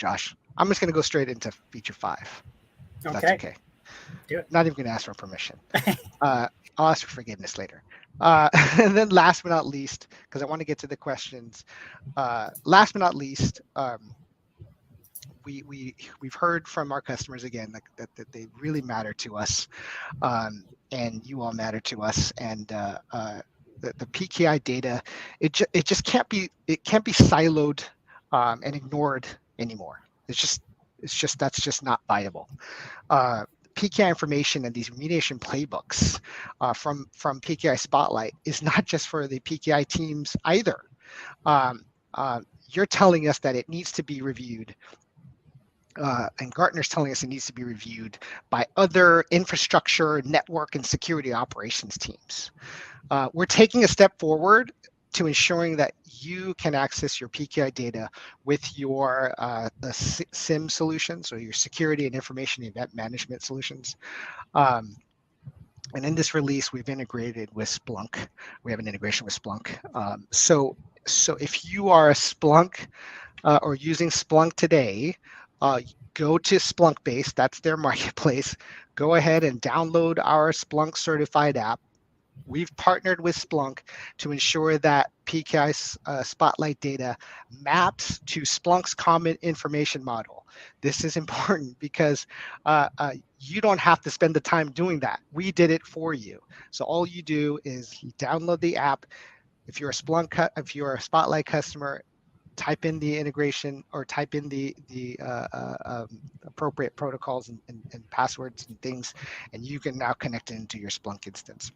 Josh. I'm just going to go straight into feature 5. If that's okay. Do it. Not even going to ask for permission. I'll ask for forgiveness later. And then last but not least, because I want to get to the questions. Last but not least, we've heard from our customers again that they really matter to us, and you all matter to us. And the PKI data, it just can't be siloed and ignored anymore. It's just that's just not viable. PKI information and these remediation playbooks from PKI Spotlight is not just for the PKI teams either. You're telling us that it needs to be reviewed, and Gartner's telling us it needs to be reviewed by other infrastructure, network, and security operations teams. We're taking a step forward to ensuring that you can access your PKI data with your SIEM solutions, or your security and information event management solutions. And in this release, we've integrated with Splunk. We have an integration with Splunk. So if you are a Splunk or using Splunk today, go to Splunk Base, that's their marketplace. Go ahead and download our Splunk certified app. We've partnered with Splunk to ensure that PKI Spotlight data maps to Splunk's common information model. This is important because you don't have to spend the time doing that. We did it for you. So all you do is you download the app. If you're a Spotlight customer, type in the integration or type in the appropriate protocols and passwords and things, and you can now connect it into your Splunk instance.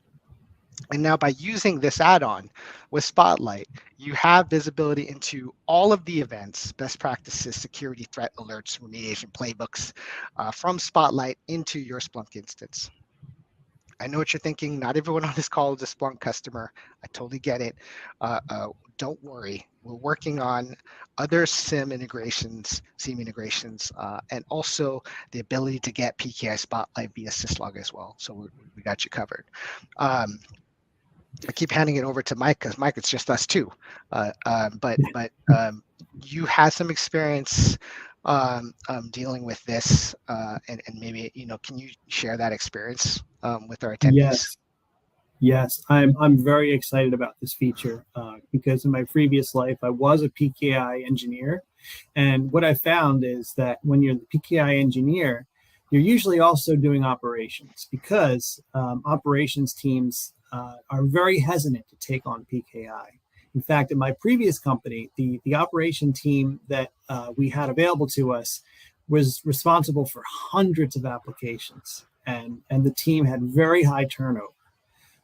And now by using this add-on with Spotlight, you have visibility into all of the events, best practices, security threat alerts, remediation playbooks from Spotlight into your Splunk instance. I know what you're thinking. Not everyone on this call is a Splunk customer. I totally get it. Don't worry. We're working on other SIEM integrations, and also the ability to get PKI Spotlight via syslog as well. So we got you covered. I keep handing it over to Mike because Mike, it's just us two. But you had some experience dealing with this, and maybe can you share that experience with our attendees? Yes, I'm very excited about this feature because in my previous life I was a PKI engineer, and what I found is that when you're the PKI engineer, you're usually also doing operations because operations teams are very hesitant to take on PKI. In fact, in my previous company, the operation team that we had available to us was responsible for hundreds of applications, and the team had very high turnover.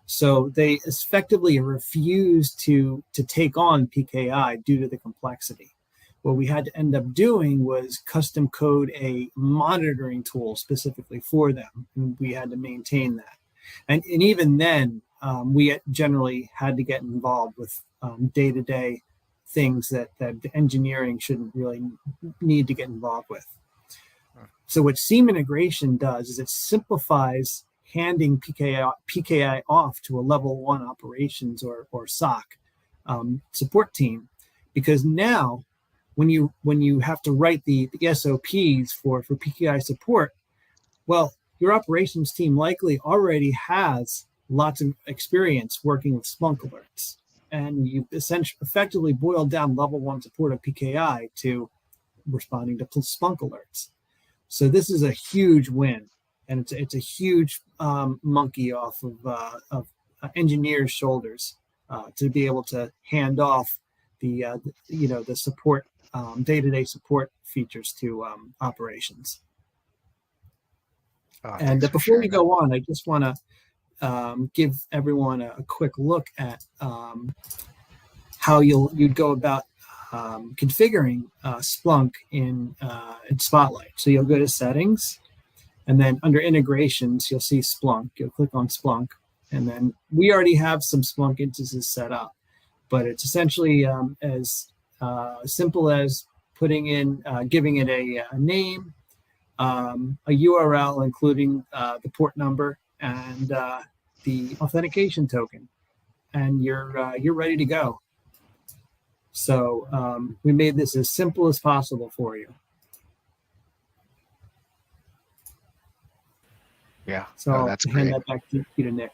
So they effectively refused to take on PKI due to the complexity. What we had to end up doing was custom code a monitoring tool specifically for them, and we had to maintain that. And even then, we generally had to get involved with day-to-day things that engineering shouldn't really need to get involved with. So what SIEM integration does is it simplifies handing PKI off to a level 1 operations or SOC support team, because now when you have to write the SOPs for PKI support, well, your operations team likely already has lots of experience working with Splunk alerts, and you effectively boiled down level 1 support of PKI to responding to Splunk alerts. So this is a huge win, and it's a huge monkey off of engineers' shoulders to be able to hand off the support day-to-day support features to operations. And before we go on, I just want to give everyone a quick look at how you'd go about configuring Splunk in Spotlight. So you'll go to Settings, and then under Integrations, you'll see Splunk. You'll click on Splunk, and then we already have some Splunk instances set up, but it's essentially as simple as putting in, giving it a name, a URL, including the port number and the authentication token, and you're ready to go. So we made this as simple as possible for you. So that's I'll hand great. that back to you to Nick.